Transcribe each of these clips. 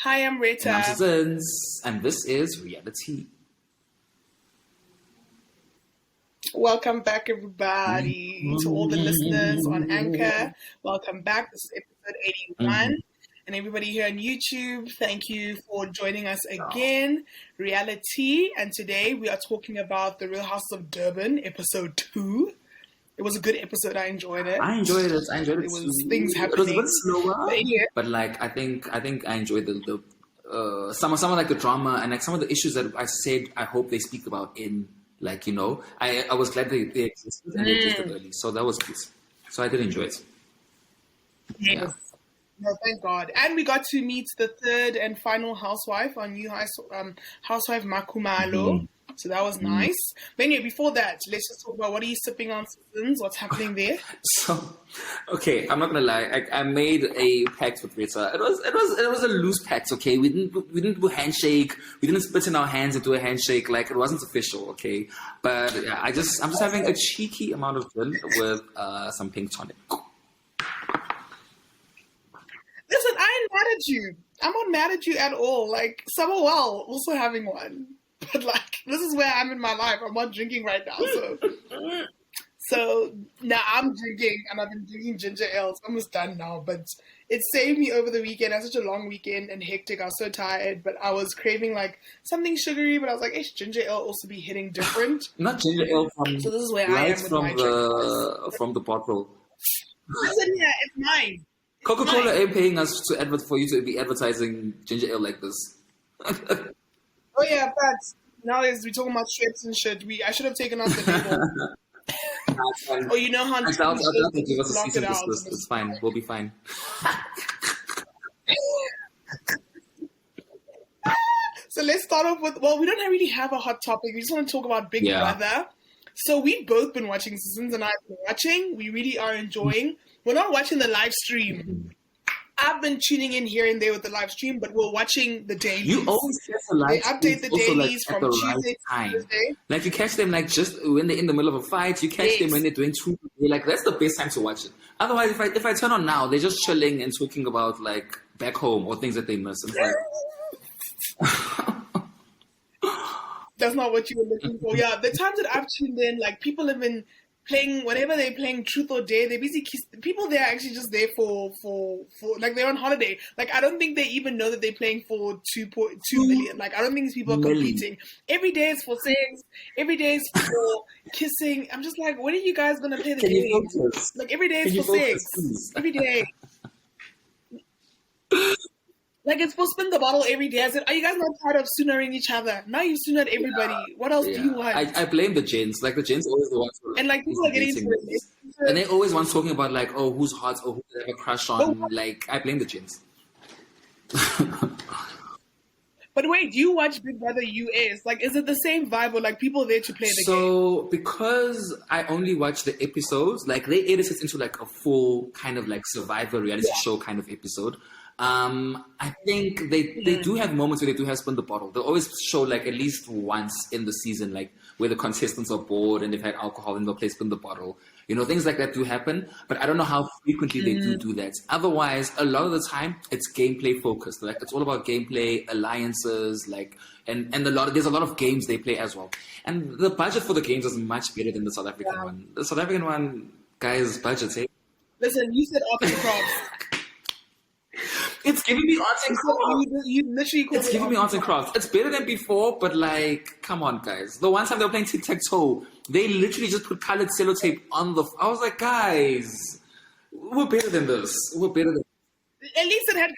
Hi, I'm Rita. And I'm Citizens, and this is Reali-Tea. Welcome back, everybody, to all the listeners on Anchor. Welcome back. This is episode 81. And everybody here on YouTube, thank you for joining us again. Reali-Tea. And today we are talking about The Real House of Durban, episode 2. It was a good episode. I enjoyed it. I enjoyed it. There was things happening. It was a bit slower, yeah. but like I think I enjoyed some of like the drama and like some of the issues that I said I hope they speak about in like I was glad they existed and they existed early, so that was good. So I did enjoy it. Yes. Yeah. No, thank God. And we got to meet the third and final housewife, our new housewife Makumalo. So that was nice. But anyway, before that, let's just talk about what are you sipping on, Citizens? What's happening there? So, okay, I'm not gonna lie. I made a pact with Rita. It was a loose pact. Okay, we didn't do a handshake. We didn't spit in our hands and do a handshake. Like it wasn't official. Okay, but yeah, I'm just having a cheeky amount of gin with some pink tonic. Listen, I ain't mad at you. I'm not mad at you at all. Like Summerwell also having one. But like, this is where I'm in my life. I'm not drinking right now, so now I'm drinking, and I've been drinking ginger ale. It's almost done now, but it saved me over the weekend. I had such a long weekend and hectic. I was so tired, but I was craving like something sugary. But I was like, "Hey, ginger ale also be hitting different." Not ginger ale from. So this is where I am with my drink. From the bottle. Listen here, it's mine. Coca-Cola ain't paying us for you to be advertising ginger ale like this. Oh yeah, but nowadays we're talking about strips and shit. I should have taken off the label. Oh, you know how I'll give us a cease and desist. It's fine. We'll be fine. So let's start off with, we don't really have a hot topic. We just want to talk about Big Brother. So we've both been watching, Citizens and I've been watching. We really are enjoying. We're not watching the live stream. I've been tuning in here and there with the live stream, but we're watching the dailies. You always catch the live stream. They update the dailies like from Tuesday to Thursday. Like you catch them like just when they're in the middle of a fight. You catch them when they're doing truth. Like that's the best time to watch it. Otherwise, if I turn on now, they're just chilling and talking about like back home or things that they miss. It's like that's not what you were looking for. Yeah, the times that I've tuned in, like people have been playing whatever they're playing, Truth or Dare. They basically people there are actually just there for like they're on holiday. Like I don't think they even know that they're playing for 2.2 million. Like I don't think these people are competing. Every day is for sex. Every day is for kissing. I'm just like, when are you guys gonna play the game? Like every day is for sex. Every day. Like it's for spin the bottle every day. I said, are you guys not tired of soonering each other? Now you've soonered everybody. What else do you want? I blame the gents. Like the gents always the ones who and like people are getting into it. And they always want talking about like, oh, who's hot or who they have a crush on. Like I blame the gents. But wait, do you watch Big Brother US? Like, is it the same vibe or like people there to play the game? So because I only watch the episodes, like they edit it into like a full kind of like survivor reality show kind of episode. I think they do have moments where they do have spin the bottle. They'll always show like at least once in the season, like where the contestants are bored and they've had alcohol and they'll play spin the bottle. Things like that do happen, but I don't know how frequently they do that. Otherwise, a lot of the time it's gameplay focused. Like it's all about gameplay, alliances, like and there's a lot of games they play as well. And the budget for the games is much better than the South African one. The South African one, guys, budget. Hey? Listen, you said arts and crafts. It's giving me arts and crafts. You literally called it's giving me arts and crafts. It's better than before, but like, come on, guys. The one time they were playing tic-tac-toe, they literally just put colored sellotape on the... I was like, guys, we're better than this. We're better than... At least it had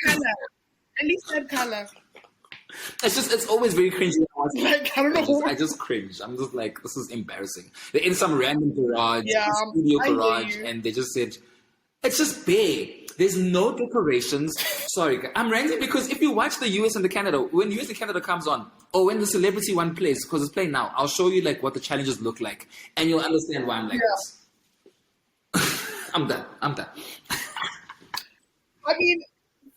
color. It's always very cringy. Like, I don't know. I just cringe. I'm just like, this is embarrassing. They're in some random garage, studio garage, and they just said, it's just bare. There's no decorations. Sorry, I'm ranting because if you watch the US and the Canada, when US and Canada comes on, or when the celebrity one plays, because it's playing now, I'll show you like what the challenges look like, and you'll understand why I'm like this. I'm done. I mean,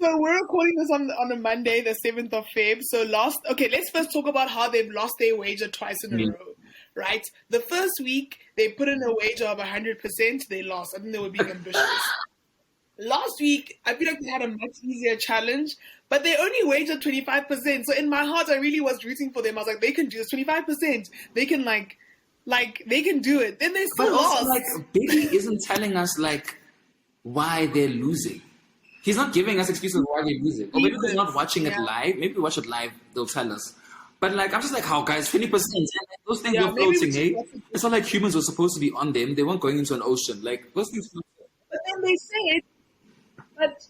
so we're recording this on a Monday, the 7th of Feb. So let's first talk about how they've lost their wager twice in a row, right? The first week, they put in a wager of 100%, they lost. I think they were being ambitious. Last week, I feel like they had a much easier challenge, but they only wagered 25%. So in my heart, I really was rooting for them. I was like, they can do this 25%. They can they can do it. Then they But still also, lost. like, Biggie isn't telling us, like, why they're losing. He's not giving us excuses why they're losing. Or maybe he's not watching it live. Maybe we watch it live, they'll tell us. But, like, I'm just like, how, guys, 20%? Those things were floating, eh? It's not like humans were supposed to be on them. They weren't going into an ocean. Like, those things floated. But then they said, but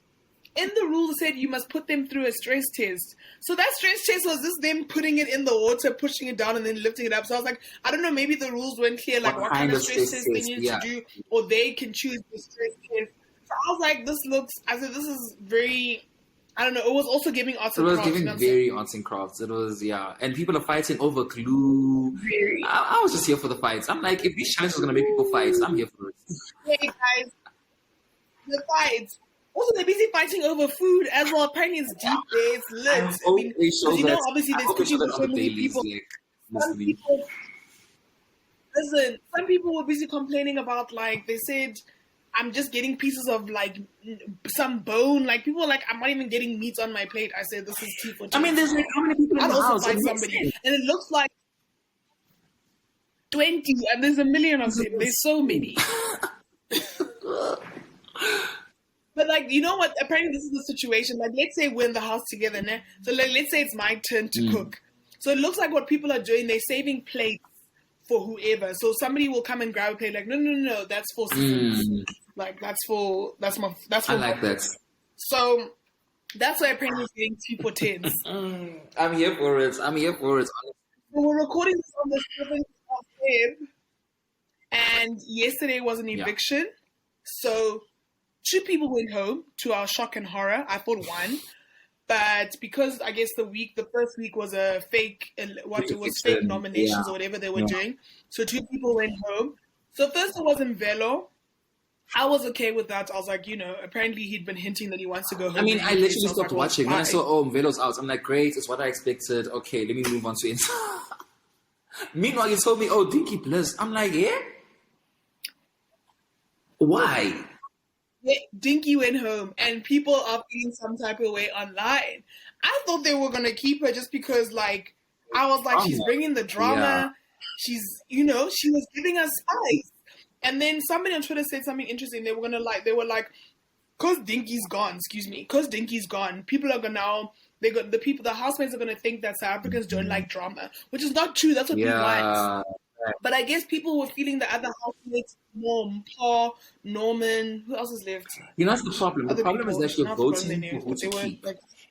in the rules it said you must put them through a stress test. So that stress test was just them putting it in the water, pushing it down, and then lifting it up. So I was like, I don't know, maybe the rules weren't clear, like what kind of stress test they needed to do, or they can choose the stress test. So I was like, this is very, I don't know, it was also giving arts and crafts. It was giving very arts and crafts. It was, yeah. And people are fighting over glue. I was just here for the fights. I'm like, if these challenges are going to make people fight, I'm here for it. Hey guys, the fights. Also, they're busy fighting over food as well. Apparently, it's deep there. It's lit. I mean, obviously, there's cooking with so many people. Some people were busy complaining about, like, they said, I'm just getting pieces of, like, some bone. Like, people are like, I'm not even getting meat on my plate. I said, this is tea for tea. I mean, there's like, how many people in the house? Fight somebody. And it looks like 20, and there's a million of them. There's so many. But, like, you know what? Apparently, this is the situation. Like, let's say we're in the house together, né? So, like, let's say it's my turn to cook. So, it looks like what people are doing, they're saving plates for whoever. So, somebody will come and grab a plate. Like, no, that's for like, that's for I like that. So, that's why apparently it's getting tea for tens. I'm here for it. So, we're recording this on the 7th of Feb. And yesterday was an eviction. So, 2 people went home, to our shock and horror. I thought 1. But because I guess the first week was a fake, fake nominations or whatever they were doing. So 2 people went home. So first it was Velo. I was okay with that. I was like, apparently he'd been hinting that he wants to go home. I mean, I literally stopped watching. When I saw, Mvelo's out, I'm like, great, it's what I expected. Okay, let me move on to it. Meanwhile, you told me, Dinky Bliss. I'm like, yeah? Why? Dinky went home, and people are feeling some type of way online. I thought they were gonna keep her just because, like, I was like, she's bringing the drama. Yeah. She's, she was giving us spice. And then somebody on Twitter said something interesting. They were like, cause Dinky's gone. People are gonna the housemates are gonna think that South Africans don't like drama, which is not true. That's what people like. But I guess people were feeling the other housemates more. Paul, Norman, who else is left? That's the problem. The problem is that you're voting for who to keep.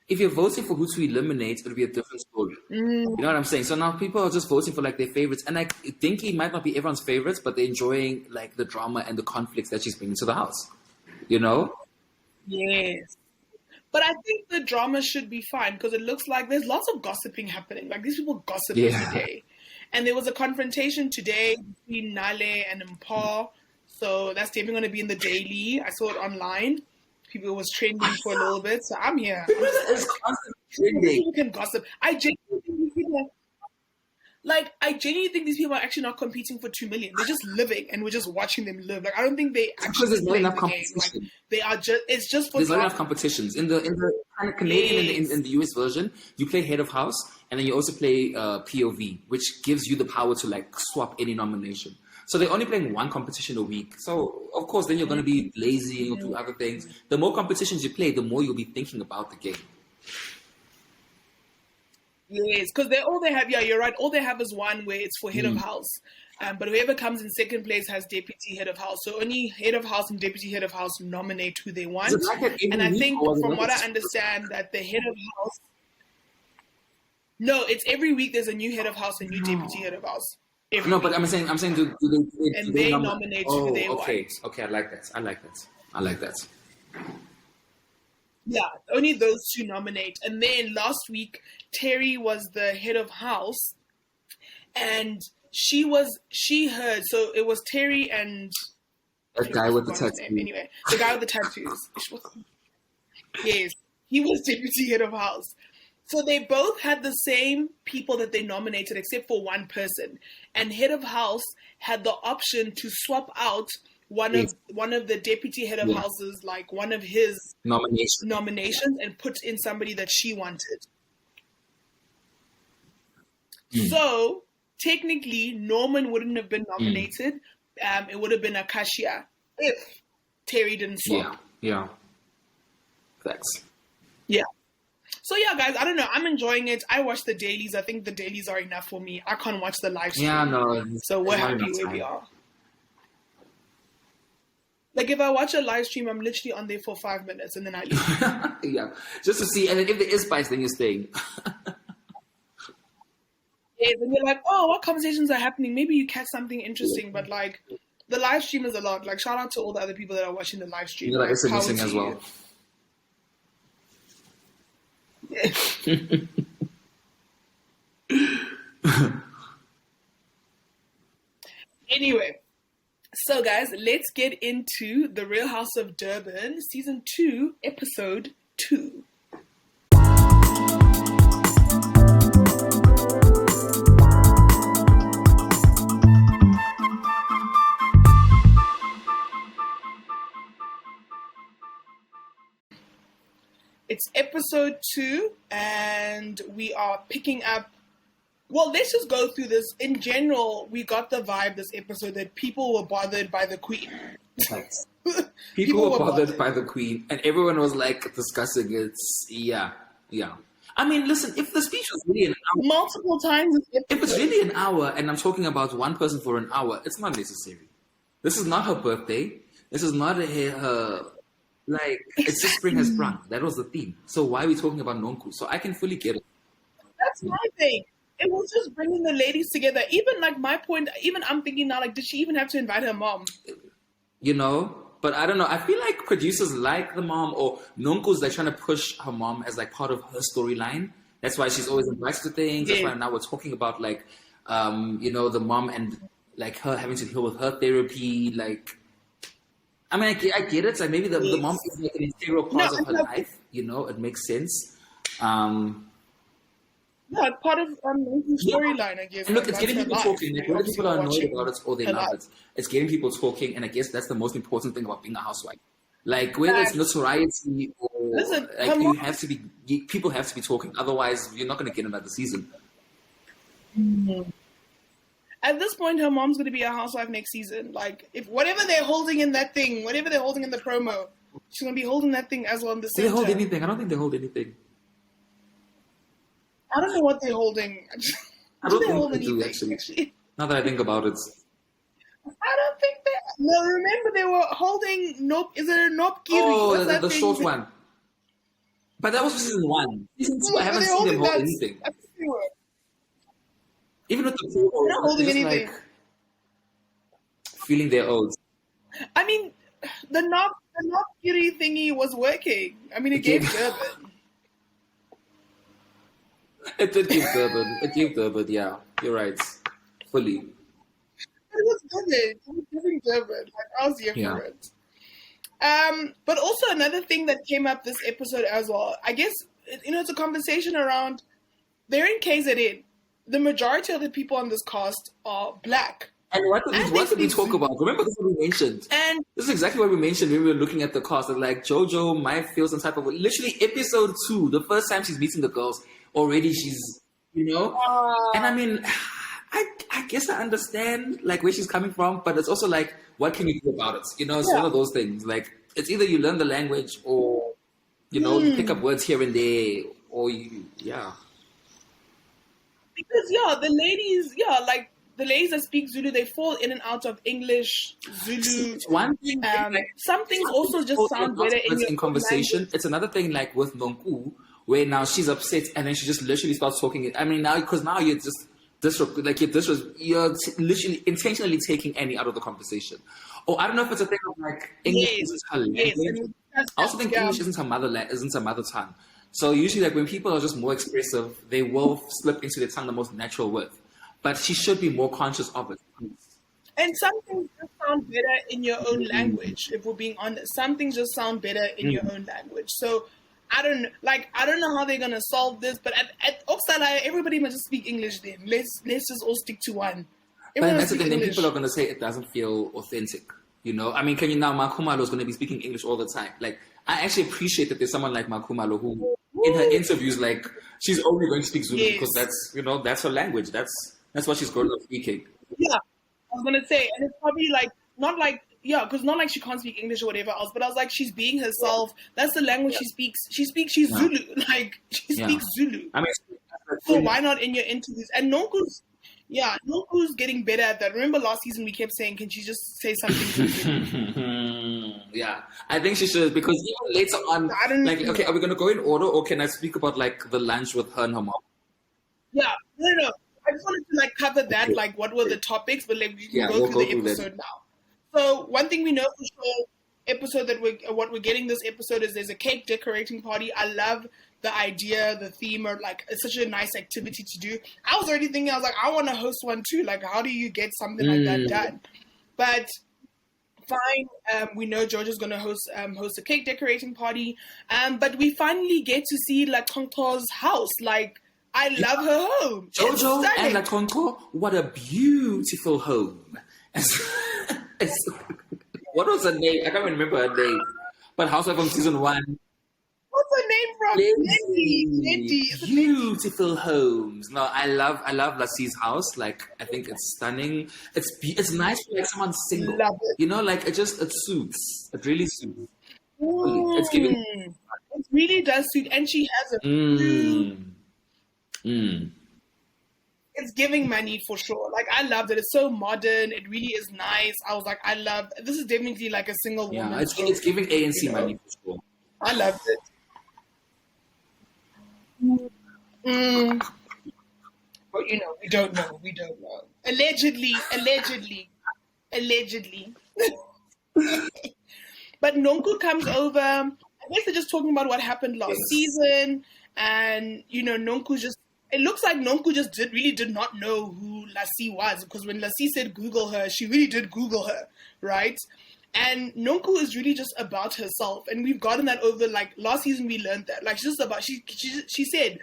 If you're voting for who to eliminate, it'll be a different story. You know what I'm saying? So now people are just voting for, like, their favorites. And, like, Dinky might not be everyone's favorites, but they're enjoying, like, the drama and the conflicts that she's bringing to the house. Yes. But I think the drama should be fine because it looks like there's lots of gossiping happening. Like, these people gossip every day. And there was a confrontation today between Nale and Mpho. So that's definitely going to be in the daily. I saw it online. People was trending for a little bit. So I'm here. It's constantly trending. People can gossip. I genuinely think these people are actually not competing for 2 million. They're just living, and we're just watching them live. Like, I don't think they actually because there's not enough competition. Like, they are just. It's just for. There's not enough competitions in the kind of Canadian in the US version. You play head of house, and then you also play POV, which gives you the power to, like, swap any nomination. So they're only playing 1 competition a week. So of course, then you're going to be lazy and you'll do other things. The more competitions you play, the more you'll be thinking about the game. Yes, because all they have, you're right. All they have is 1 where it's for head of house. But whoever comes in second place has deputy head of house. So only head of house and deputy head of house nominate who they want. And I think from what I understand that the head of house... No, it's every week there's a new head of house and new deputy head of house. No, but I'm saying do they nominate who they want. Okay, I like that. Yeah, only those 2 nominate. And then last week, Terry was the head of house, and she heard. So it was Terry and that guy with the tattoo. Anyway, the guy with the tattoos. Yes, he was deputy head of house. So they both had the same people that they nominated, except for 1 person. And head of house had the option to swap out one Yes. of the deputy head of Yeah. houses, like one of his Nomination. nominations, and put in somebody that she wanted. Mm. So technically, Norman wouldn't have been nominated. It would have been Acacia if Terry didn't swap. Yeah. Facts. Yeah. So yeah, guys, I don't know. I'm enjoying it. I watch the dailies. I think the dailies are enough for me. I can't watch the live stream. Yeah, no. So we're there's not happy enough where we time. are. Like if I watch a live stream, I'm literally on there for 5 minutes and then I leave. Yeah, just to see, and then if there is spice, then you're staying. Yeah, then you're like, oh, what conversations are happening? Maybe you catch something interesting, but like the live stream is a lot. Like shout out to all the other people that are watching the live stream. You're like, it's Power missing to as you. well. Anyway, so guys, let's get into The Real House of Durban, Season 2, Episode 2. It's Episode 2, and we are picking up. Well, let's just go through this. In general, we got the vibe this episode that people were bothered by the Queen. Facts. People were bothered by the Queen, and everyone was like discussing it. Yeah. I mean, listen, if the speech was really an hour, Multiple times this if it's episode. really an hour, and I'm talking about one person for an hour, it's not necessary. This is not her birthday. This is not her like, it's just spring has sprung. That was the theme. So why are we talking about Nonku? So I can fully get it. That's my thing. It was just bringing the ladies together. Even like my point, even I'm thinking now, like, did she even have to invite her mom? You know? But I don't know. I feel like producers like the mom, or Nonku's like trying to push her mom as like part of her storyline. That's why she's always invited to things. That's Yeah. why now we're talking about like, the mom and like her having to deal with her therapy. Like, I mean, I get it. Like maybe the mom is like an integral part No, of her I know. life. You know, it makes sense. Yeah, part of the storyline, I guess. And look, Like, it's that's getting her people life. talking. Like, whether Obviously, people are we're annoyed watching about it or they her love life. it, it's getting people talking. And I guess that's the most important thing about being a housewife. Like, whether it's notoriety or Listen, like her you mom- have to be, people have to be talking. Otherwise, you're not going to get another season. At this point, her mom's going to be a housewife next season. Like, if whatever they're holding in that thing, whatever they're holding in the promo, she's going to be holding that thing as well in the Do they center. hold anything? I don't think they hold anything. I don't know what they're holding. I don't they think hold they do, anything, actually. Now that I think about it. I don't think they. No, remember they were holding nope. Is it a nope kiri? Oh, What's the that thing? short one. But that was for season 1. Season 2, I haven't They're seen them holding hold that- anything. I think they were. Even with the pool, They're not holding just anything. like feeling their oats. I mean, the knob kiri thingy was working. I mean, it gave Durban. It did give Durban. It gave Durban, yeah. You're right. Fully. It was Durban. It was giving Durban. Like, I was here Yeah. for it. But also another thing that came up this episode as well, I guess, it's a conversation around, they're in KZN. The majority of the people on this cast are black. And what did we talk about? Remember this is what we mentioned. And This is exactly what we mentioned when we were looking at the cast. That like Jojo might feel some type of, literally episode 2, the first time she's meeting the girls, already she's, and I mean, I guess I understand like where she's coming from, but it's also like, what can you do about it? It's one of those things. Like, it's either you learn the language or, you pick up words here and there, or because, like the ladies that speak Zulu, they fall in and out of English, Zulu. It's one thing. Some things also just sound better in your conversation. language. It's another thing like with Nonku, where now she's upset and then she just literally starts talking. I mean, because now you're just you're literally intentionally taking Annie out of the conversation. Or I don't know if it's a thing of like English isn't her language. I also think English isn't her mother tongue. So usually, like when people are just more expressive, they will slip into their tongue the most natural word. But she should be more conscious of it. And some things just sound better in your own language. If we're being honest, some things just sound better in your own language. So I don't know how they're gonna solve this. But at Oksala, everybody must just speak English. Then let's just all stick to one. But Everyone that's the speak thing. Then English. people are going to say it doesn't feel authentic. You know, I mean, can you now, Makumalo is going to be speaking English all the time. Like, I actually appreciate that there's someone like Makumalo who, in her interviews, like, she's only going to speak Zulu because that's, you know, that's her language. That's what she's grown up speaking. Yeah, I was gonna say, and it's probably like not like because not like she can't speak English or whatever else, but I was like, she's being herself. That's the language she speaks. She's Zulu. Like she speaks Zulu. I mean, so why not in your interviews? And Nonku's getting better at that. Remember last season we kept saying, can she just say something? Yeah, I think she should, because even later on, like, okay, are we gonna go in order, or can I speak about like the lunch with her and her mom? Yeah, no. I just wanted to like cover that, like what were the topics, but like we can go through the episode now. So one thing we know for sure, what we're getting this episode is there's a cake decorating party. I love the idea, the theme, or like it's such a nice activity to do. I was already thinking, I was like, I want to host one too. Like, how do you get something like that done? But fine, we know Jojo's going to host a cake decorating party. But we finally get to see like Tonto's house. Like, I love her home. Jojo and La Tonto, what a beautiful home. What was her name? I can't remember her name. But Housewives from season 1. What's her name from? Lindy. Beautiful homes. No, I love Lassie's house. Like, I think it's stunning. It's nice for like someone single. Love it. You know, like it suits. It really suits. It's giving. It really does suit, and she has a. It's giving money for sure. Like, I loved it. It's so modern. It really is nice. I was like, this is definitely like a single woman. Yeah, it's giving ANC money for sure. I loved it. But we don't know. Allegedly. But Nonku comes over. I guess they're just talking about what happened last season. And, Nonku just... It looks like Nonku just did not know who Lassie was. Because when Lassie said Google her, she really did Google her, right? And Nonku is really just about herself. And we've gotten that over, like, last season we learned that. Like, she's just about... She said,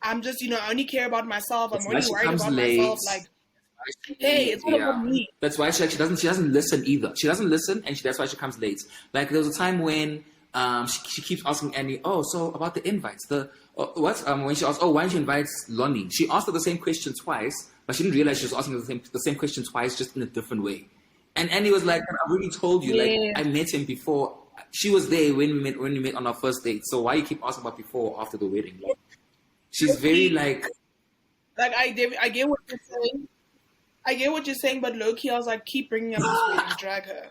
I'm just, I only care about myself. I'm only worried about myself. Like, hey, it's not about me. That's why she doesn't listen either. She doesn't listen, and that's why she comes late. Like, there was a time when she keeps asking Annie, so about the invites, when she asked, why didn't you invite Lonnie? She asked her the same question twice, but she didn't realize she was asking the same question twice, just in a different way. And Annie was like, I already told you, like, I met him before. She was there when we met on our first date, so why you keep asking about before or after the wedding? Like, she's very like I get what you're saying. I get what you're saying, but low-key, I was like, keep bringing up this wedding, drag her.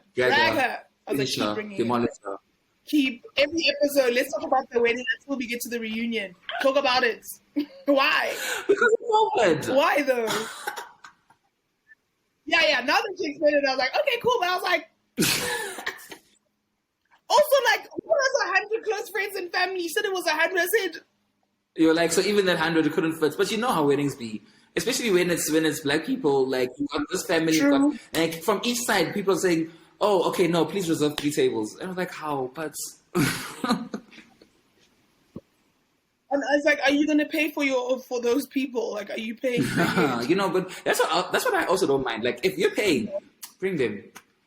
I was like, keep bringing her. Keep every episode. Let's talk about the wedding until we get to the reunion. Talk about it. Why? Because it's awkward. Why though? Yeah. Now that you explained it, I was like, okay, cool. But I was like, also like, what was 100 close friends and family? You said it was 100. I said, you're like, so even that 100 couldn't fit. But you know how weddings be, especially when it's black people. Like, you got this family, you got, like, from each side, people are saying, oh, okay, no, please reserve 3 tables. And I was like, how? But... And I was like, are you going to pay for those people? Like, are you paying for it? But that's what I also don't mind. Like, if you're paying, bring them.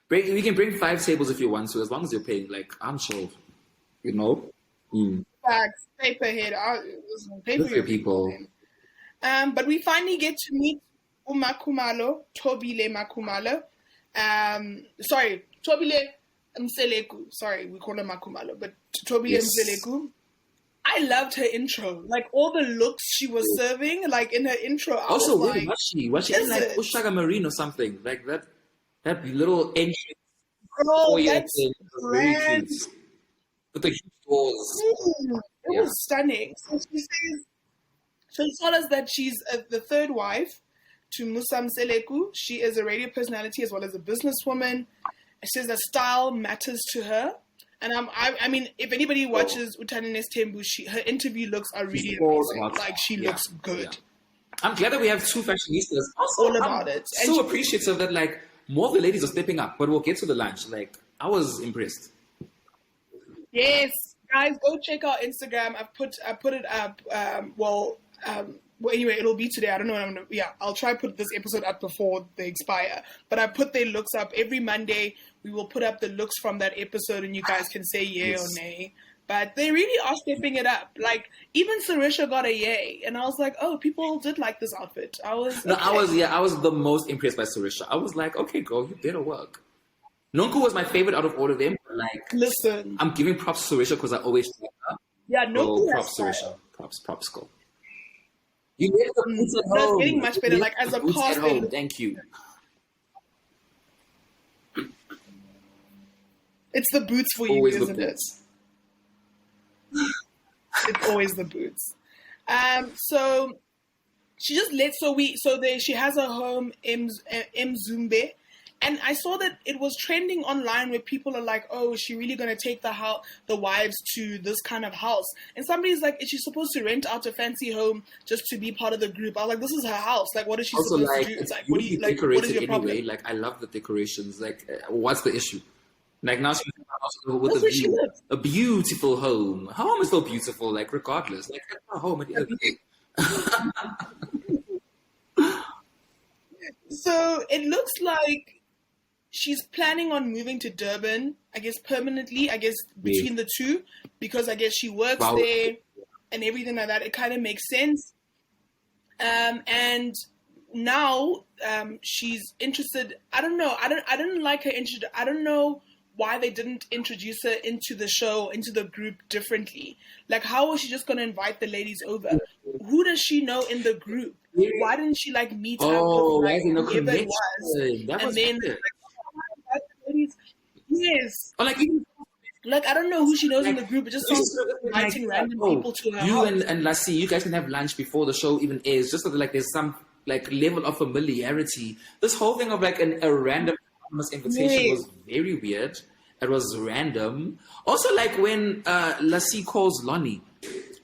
We can bring 5 tables if you want to, as long as you're paying. Like, I'm sure. Facts. Pay per head. Pay for your people. But we finally get to meet Umakumalo, Tobile Makumalo. Sorry, Tobile Mseleku. Sorry, we call her Makumalo, but Tobile Mseleku. I loved her intro. Like, all the looks she was serving, like, in her intro. Also, where was she? Was she in, like, Ushaga Marine or something? Like, that little entrance. Oh, that's grand. With the huge doors. It was stunning. So she told us that she's the third wife to Musa Mseleku. She is a radio personality as well as a businesswoman. She says that style matters to her. And I mean, if anybody watches Utanenes Tembu, her interview looks are really amazing. Like, she looks good. Yeah. I'm glad that we have 2 fashionistas. Also, all about it. And so appreciative that, like, more of the ladies are stepping up. But we'll get to the lunch. Like, I was impressed. Yes, guys, go check our Instagram. I put it up. well, anyway, it'll be today. I don't know when I'm gonna. Yeah, I'll try put this episode up before they expire. But I put their looks up every Monday. We will put up the looks from that episode, and you guys can say yay or nay. But they really are stepping it up. Like even Sarisha got a yay, and I was like, oh, people did like this outfit. I was the most impressed by Sarisha. I was like, okay, girl, you better work. Nonku was my favorite out of all of them. But like, listen, I'm giving props to Sarisha because I always like her. Yeah, Nonku props Sarisha. Props, girl. You left the boots at home. That's getting much better. Like as a cast, Thank you. It's the boots for you, Always isn't it? It's always the boots. So she just she has a home Mzumbe, and I saw that it was trending online where people are like, oh, is she really going to take the wives to this kind of house? And somebody's like, is she supposed to rent out a fancy home just to be part of the group? I was like, this is her house. Like, what is she supposed to do? It's like, what is your problem? Anyway. Like, I love the decorations. Like, what's the issue? Like, now she's in a house with a beautiful home. Her home is still beautiful, like, regardless. Like, that's her home at the end of the day. So it looks like she's planning on moving to Durban, I guess permanently, between the two, because I guess she works there and everything like that. It kind of makes sense. And now she's interested. I don't know. I didn't like her interest. I don't know why they didn't introduce her into the show, into the group differently. Like, how was she just going to invite the ladies over? Who does she know in the group? Why didn't she like meet up with like, whoever it was? That was then yes. Or like I don't know who she knows in the group. It just sounds like inviting random people to her house. You and Lassie, you guys can have lunch before the show even airs, just so that like there's some like level of familiarity. This whole thing of like a random invitation was very weird. It was random. Also, like when Lassie calls Lonnie,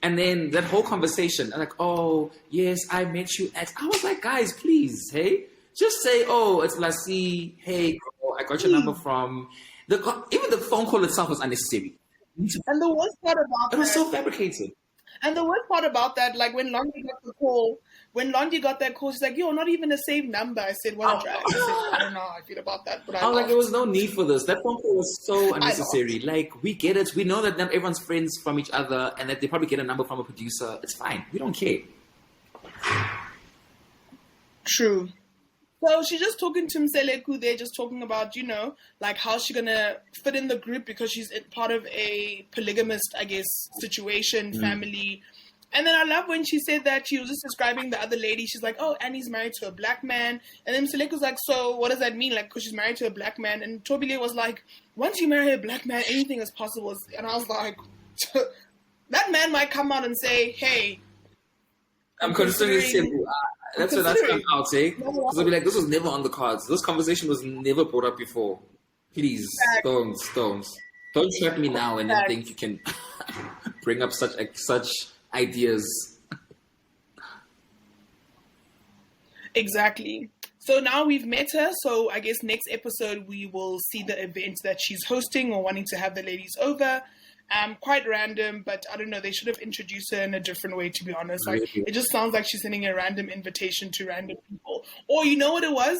and then that whole conversation, like, oh yes, I met you at. I was like, guys, please, hey, just say, oh, it's Lassie. Hey, girl, I got your number from. Even the phone call itself was unnecessary. And the worst part about it was so fabricated. And the worst part about that, like when Londy got the call, she's like, yo, not even a saved number. I said, what a drag. I said, I don't know how I feel about that. But I was like, there was no need for this. That phone call was so unnecessary. Like, we get it. We know that not everyone's friends from each other and that they probably get a number from a producer. It's fine. We don't care. True. So she's just talking to Mseleku. They're just talking about, like how she's going to fit in the group because she's part of a polygamist, I guess, situation, family. And then I love when she said that she was just describing the other lady. She's like, oh, Annie's married to a black man. And then Mseleku's like, so what does that mean? Like, because she's married to a black man. And Tobile was like, once you marry a black man, anything is possible. And I was like, that man might come out and say, hey, I'm considering that's what I'll say. Because I'll be like, this was never on the cards. This conversation was never brought up before. Please, don't trap me now and then think you can bring up such ideas. Exactly. So now we've met her. So I guess next episode we will see the event that she's hosting or wanting to have the ladies over. Quite random, but I don't know. They should have introduced her in a different way, to be honest. Like, it just sounds like she's sending a random invitation to random people. Or you know what it was?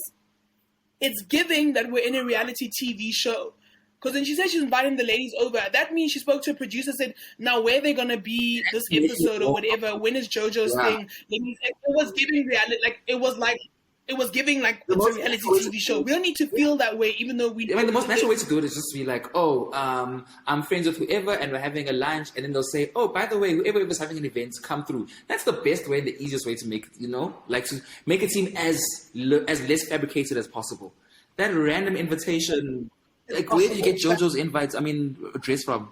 It's giving that we're in a reality TV show. Because when she said she's inviting the ladies over, that means she spoke to a producer, said, now where they're going to be this episode or whatever, when is Jojo's thing? It was giving reality, like, it was giving like it's a reality TV show. We don't need to feel that way, even though we. I mean, the most natural way to do it is just to be like, oh, I'm friends with whoever, and we're having a lunch, and then they'll say, oh, by the way, whoever is having an event, come through. That's the best way and the easiest way to make it, like to make it seem as less fabricated as possible. That random invitation, like where did you get Jojo's invites? I mean, address from?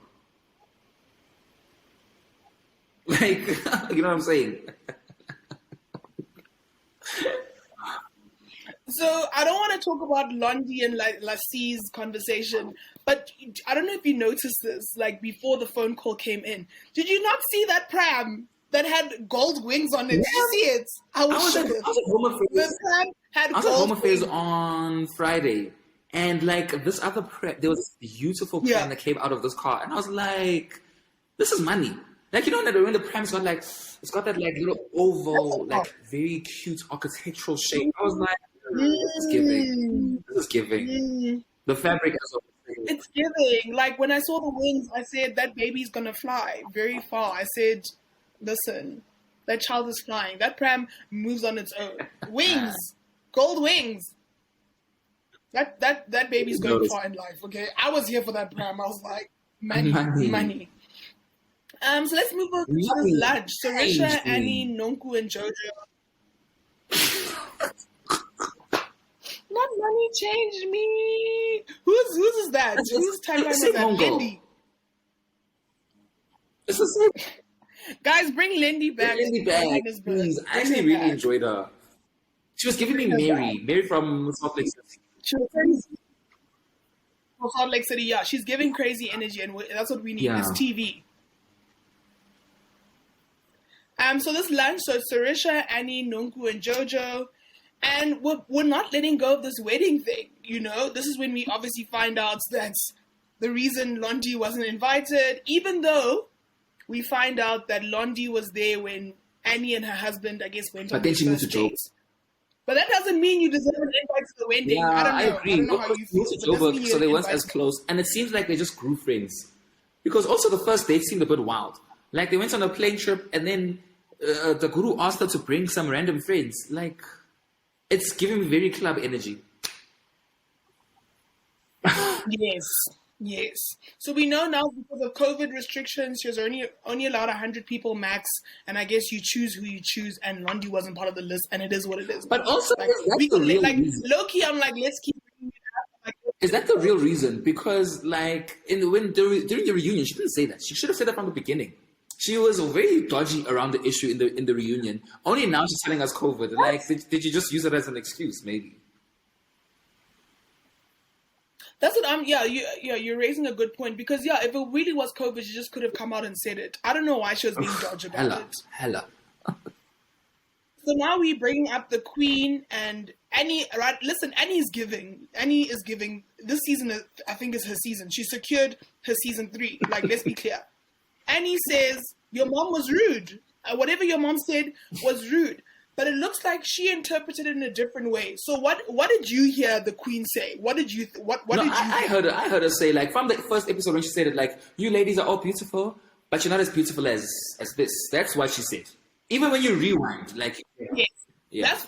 Like, you know what I'm saying? So I don't want to talk about Londy and Lassie's conversation, but I don't know if you noticed this, like before the phone call came in. Did you not see that pram that had gold wings on it? Did you see it? I was at Home Affairs. The pram had I was at Home Affairs on Friday, and like this other there was this beautiful pram that came out of this car, and I was like, this is money. Like, you know, when the pram's got like, it's got that like little oval, like very cute architectural shape. I was like, this is giving. This is giving. The fabric is It's giving. Like when I saw the wings, I said that baby's gonna fly very far. I said, listen, that child is flying. That pram moves on its own. Wings, gold wings. That baby's going far in life. Okay, I was here for that pram. I was like, money. So let's move on to this lunch. Sarisha, Annie, Nonku, and Jojo. Not money changed me. Whose is that? Whose timeline was that? Lindy. It's the same. Guys, bring Lindy back. Lindy back, please. I actually really enjoyed her. She was giving me Mary from Salt Lake City. She was crazy. From Salt Lake City, yeah. She's giving crazy energy, and that's what we need. Yeah. It's TV. So this lunch, so Sarisha, Annie, Nonku, and Jojo, and we're not letting go of this wedding thing, you know? This is when we obviously find out that's the reason Londy wasn't invited, even though we find out that Londy was there when Annie and her husband, I guess, went on their first dates. But that doesn't mean you deserve an invite to the wedding. Yeah, I don't know. I agree. I don't know how you feel. So they weren't as close. And it seems like they just grew friends. Because also the first date seemed a bit wild. Like they went on a plane trip and then the guru asked her to bring some random friends. Like, it's giving me very club energy. Yes. So we know now because of COVID restrictions, she was only allowed 100 people max, and I guess you choose who you choose, and Londy wasn't part of the list, and it is what it is. But also, like, we could low-key, I'm like, let's keep bringing it up. Like, is that the real reason? Because like during the reunion, she didn't say that. She should have said that from the beginning. She was very dodgy around the issue in the reunion. Only now she's telling us COVID. Like, did you just use it as an excuse? Maybe. That's what I'm. You're raising a good point because if it really was COVID, she just could have come out and said it. I don't know why she was being dodgy about it. Hella. So now we're bringing up the Queen and Annie. Right? Listen, Annie is giving. This season, I think, is her season. She secured her season 3. Like, let's be clear. Annie says your mom was rude. Whatever your mom said was rude. But it looks like she interpreted it in a different way. So what did you hear the Queen say? What did you I heard her say, like, from the first episode when she said it, like, you ladies are all beautiful, but you're not as beautiful as this. That's what she said. Even when you rewind, like, yes.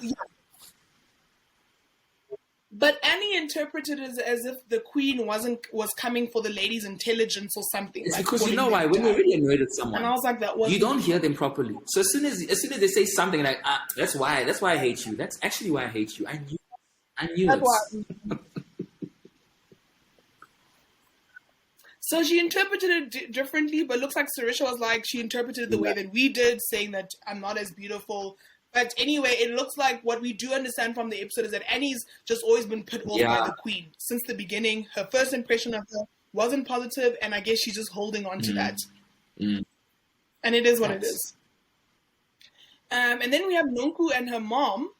But Annie interpreted it as if the Queen was coming for the ladies' intelligence or something. It's like, because you know why? When you're really annoyed at someone, and I was like, you don't hear them properly. So as soon as they say something like, that's why I hate you. That's actually why I hate you. I knew it. So she interpreted it differently, but it looks like Sarisha was like, she interpreted it the way that we did, saying that I'm not as beautiful. But anyway, it looks like what we do understand from the episode is that Annie's just always been put off by the Queen. Since the beginning, her first impression of her wasn't positive, and I guess she's just holding on to that. And it is what it is. And then we have Nonku and her mom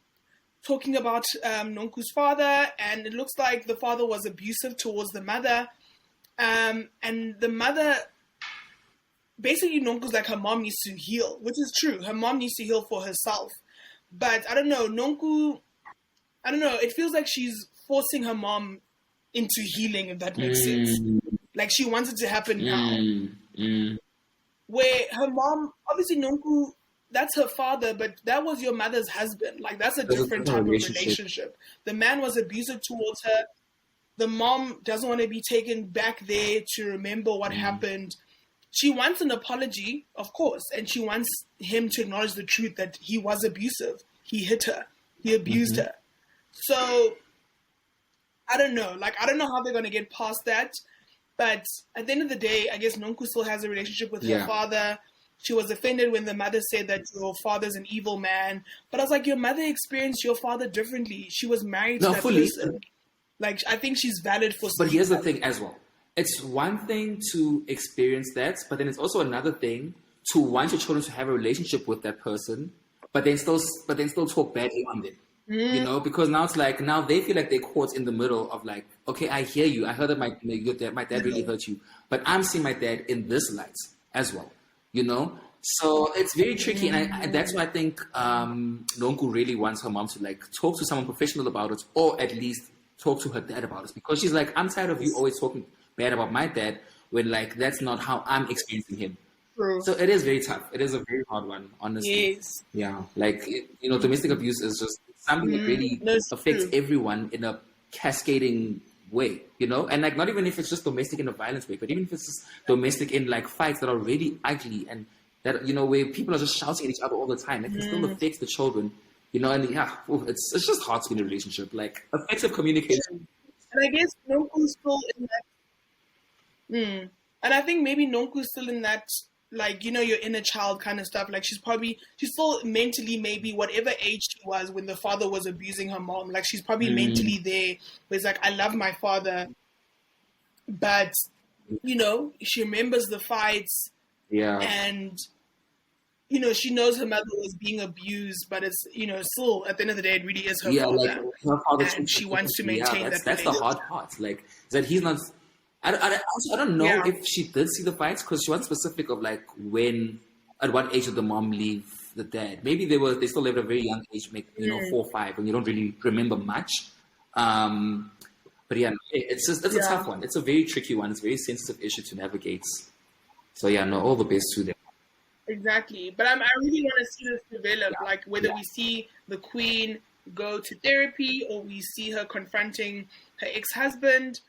talking about Nonku's father, and it looks like the father was abusive towards the mother. And the mother... Basically, Nonku's like her mom needs to heal, which is true. Her mom needs to heal for herself. But I don't know, Nonku, it feels like she's forcing her mom into healing, if that makes sense. Like she wants it to happen now. Where her mom, obviously Nonku, that's her father, but that was your mother's husband. Like that's a different type of relationship. The man was abusive towards her. The mom doesn't want to be taken back there to remember what happened. She wants an apology, of course, and she wants him to acknowledge the truth that he was abusive. He hit her. He abused her. So, I don't know. Like, I don't know how they're going to get past that. But at the end of the day, I guess Nonku still has a relationship with her father. She was offended when the mother said that your father's an evil man. But I was like, your mother experienced your father differently. She was married to that person. Like, I think she's valid for... But here's the thing as well. It's one thing to experience that, but then it's also another thing to want your children to have a relationship with that person, but then still talk badly on them. You know, because now it's like, now they feel like they're caught in the middle of like, okay, I hear you. I heard that my dad really hurt you, but I'm seeing my dad in this light as well. you know. So it's very tricky, and that's why I think Nonku really wants her mom to like talk to someone professional about it, or at least talk to her dad about it, because she's like, I'm tired of you always talking bad about my dad when like that's not how I'm experiencing him. True. So it is very tough. It is a very hard one, honestly. Yes. Yeah, like domestic abuse is just something that really affects everyone in a cascading way, and like not even if it's just domestic in a violence way, but even if it's just domestic in like fights that are really ugly and that where people are just shouting at each other all the time, it can still affect the children, and it's just hard to be in a relationship. Like effective communication. And I guess Nonku's still in that. And I think maybe Nonku's still in that, like, your inner child kind of stuff. Like she's still mentally maybe whatever age she was when the father was abusing her mom. Like she's probably mentally there where it's like, I love my father, but, she remembers the fights. Yeah. And, she knows her mother was being abused, but it's, still at the end of the day, it really is her father. Like her father, and she wants to maintain that. That's the hard part. Like that he's not. I don't know if she did see the fights, because she wasn't specific of like at what age did the mom leave the dad. Maybe they still lived at a very young age, 4 or 5, and you don't really remember much. But yeah, it's a tough one. It's a very tricky one. It's a very sensitive issue to navigate. So yeah, no, all the best to them. Exactly, but I really want to see this develop, like whether we see the queen go to therapy or we see her confronting her ex-husband.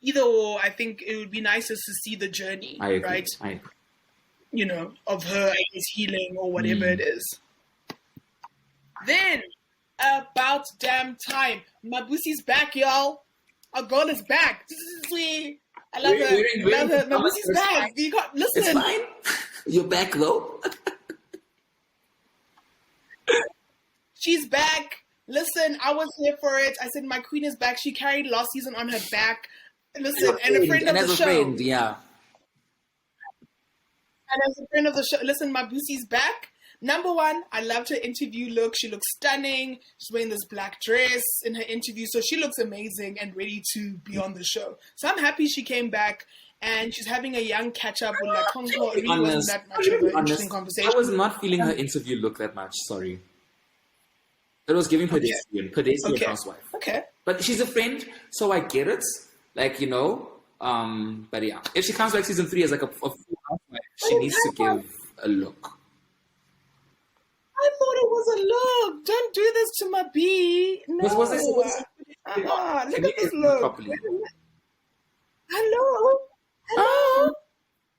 Either or, I think it would be nice just to see the journey, right? I agree. Of her, I guess, healing or whatever it is. Then, about damn time, Mabusi's back, y'all. Our girl is back. I love her. Mabusi's back. Listen. It's fine. You're back, though. She's back. Listen, I was here for it. I said my queen is back. She carried last season on her back. Listen, and a friend of the show. Friend, yeah. And as a friend of the show, listen, Mabusi's back. Number one, I loved her interview look. She looks stunning. She's wearing this black dress in her interview. So she looks amazing and ready to be on the show. So I'm happy she came back. And she's having a young catch-up with like Hong Kong. It really wasn't that much of an interesting conversation. I was not feeling her interview look that much, sorry. It was giving pedestrian housewife. Okay. But she's a friend, so I get it. Like, but yeah. If she comes back season 3 as like a full housewife, she needs to give a look. I thought it was a look. Don't do this to my bee. No. Was this look at this look. Properly. Hello.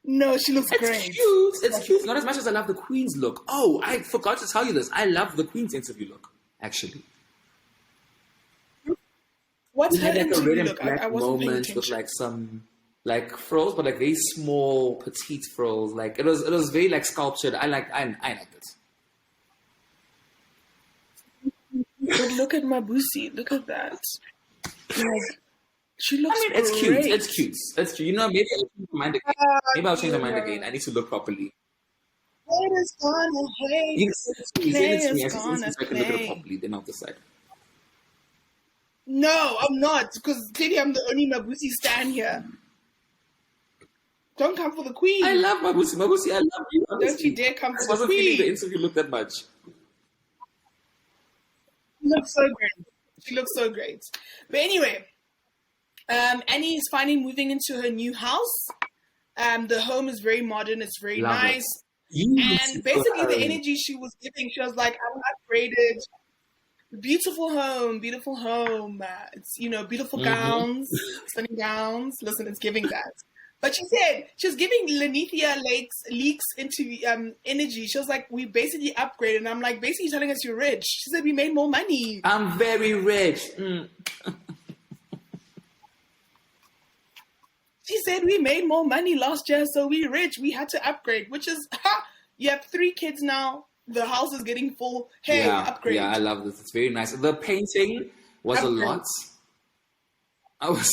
No, she looks great. It's cute. Not as much as I love the Queen's look. Oh, I forgot to tell you this. I love the Queen's interview look, actually. What's her like interview a look? black I wasn't paying moment attention. with like some like frills, but like very small, petite frills. Like it was very like sculptured. I liked it. But look at Mabusi. Look at that. Like, she looks it's great. cute. It's cute. It's cute. Maybe I'll change my mind again. Maybe I'll change my mind again. I need to look properly. Haters gonna hate. You can send it to me. I can look at it play. properly. Then I'll decide. No, I'm not, because clearly I'm the only Mabusi stan here. Don't come for the queen. I love Mabusi. Mabusi, I love you. Honestly. Don't you dare come I for the wasn't queen. feeling the interview look that much. She looks so great. She looks so great. But anyway, Annie is finally moving into her new house. The home is very modern. It's very nice. And basically the energy she was giving, she was like, I'm upgraded. Beautiful home. It's, beautiful gowns, stunning gowns. Listen, it's giving that. But she said she was giving Lenithia Leaks into energy. She was like, we basically upgraded. And I'm like, basically telling us you're rich. She said, we made more money. I'm very rich. She said, we made more money last year, so we rich. We had to upgrade, which is, you have 3 kids now. The house is getting full. Hey, upgrade. Yeah, I love this. It's very nice. The painting was a lot. I was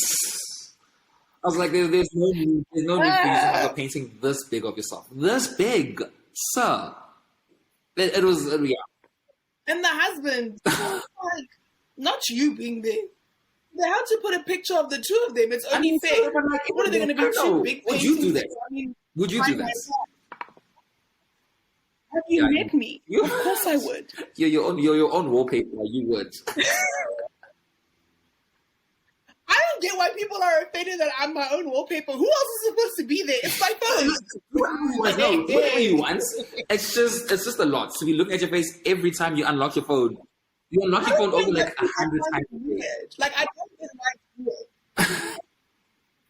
like, there's no need for you to have a painting this big of yourself. This big, sir. It was, yeah. And the husband, like, not you being there. They had to put a picture of the 2 of them. It's only fair. What are they going to be 2 big paintings? Would you do that? Would you do that? Have you met me? Of course I would. You're your own wallpaper. You would. I don't get why people are offended that I'm my own wallpaper. Who else is supposed to be there? It's my phone. No, whatever you want. It's just a lot to be looking at your face every time you unlock your phone. You unlock your phone over like 100 times. Weird. Like I don't get why it's weird.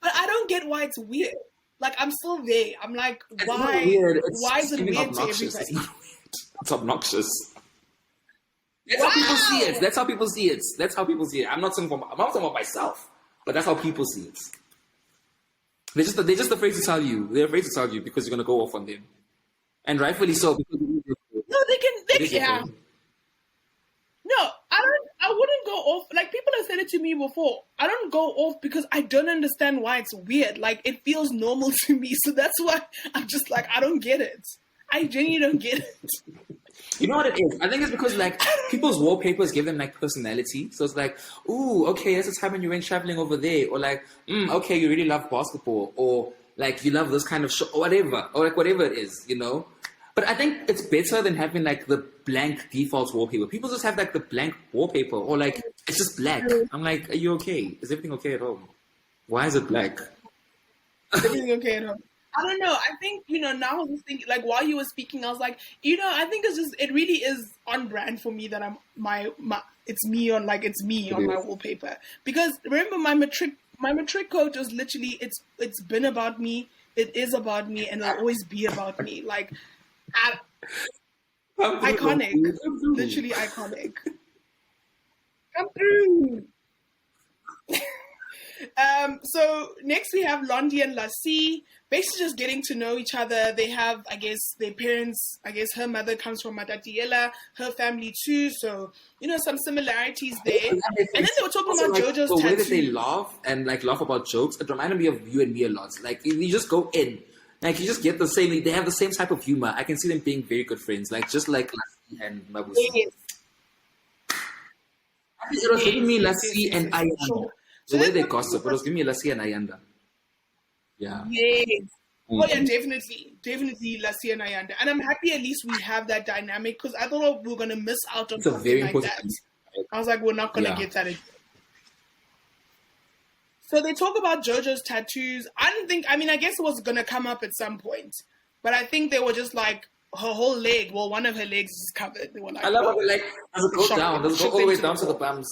But I don't get why it's weird. Like I'm still there. I'm like, why? Why is it weird obnoxious. to everybody? It's not weird. It's obnoxious. That's how people see it. That's how people see it. That's how people see it. I'm not talking about myself, but that's how people see it. They're just afraid to tell you. They're afraid to tell you because you're gonna go off on them, and rightfully so. Because no, they can. Yeah. No, I wouldn't go off. Like people have said it to me before. I don't go off because I don't understand why it's weird. Like it feels normal to me, so that's why I'm just like I don't get it. I genuinely don't get it. You know what it is? I think it's because like people's wallpapers give them like personality. So it's like, ooh, okay, that's the time when you went traveling over there, or like, okay, you really love basketball, or like you love this kind of show, or whatever, or like whatever it is, you know. But I think it's better than having like the blank default wallpaper. People just have like the blank wallpaper, or like it's just black. I'm like, are you okay? Is everything okay at home? Why is it black? Everything okay at home? I don't know. I think, now I was just thinking, like, while you were speaking, I was like, I think it really is on brand for me that I'm it's me on my wallpaper. Because remember my matric coat was literally, it's been about me, it is about me, and it'll always be about me. Like, iconic. Literally iconic. Come through. So next we have Londy and Lassie, basically just getting to know each other. They have, I guess, their parents, I guess her mother comes from Matatiela, her family too, so, some similarities there. And then they were talking about Jojo's the tattoos. way that they laugh and like laugh about jokes, it reminded me of you and me a lot. Like you just go in, like you just get the same, they have the same type of humor. I can see them being very good friends, like just like Lassie and Mabusi. Yes. It was giving me Lassie and Ayanda. Sure. The way they gossip, it was giving me Lassie and Ayanda. Yeah. Yes. Oh yeah, definitely Lassie and Ayanda. And I'm happy at least we have that dynamic, because I thought we were going to miss out on something like that. I was like, we're not going to get that again. So they talk about Jojo's tattoos. I guess it was going to come up at some point, but I think they were just like, her whole leg, one of her legs is covered. They were like, I love how they like, does it go down? Does it go all the way down to the bums?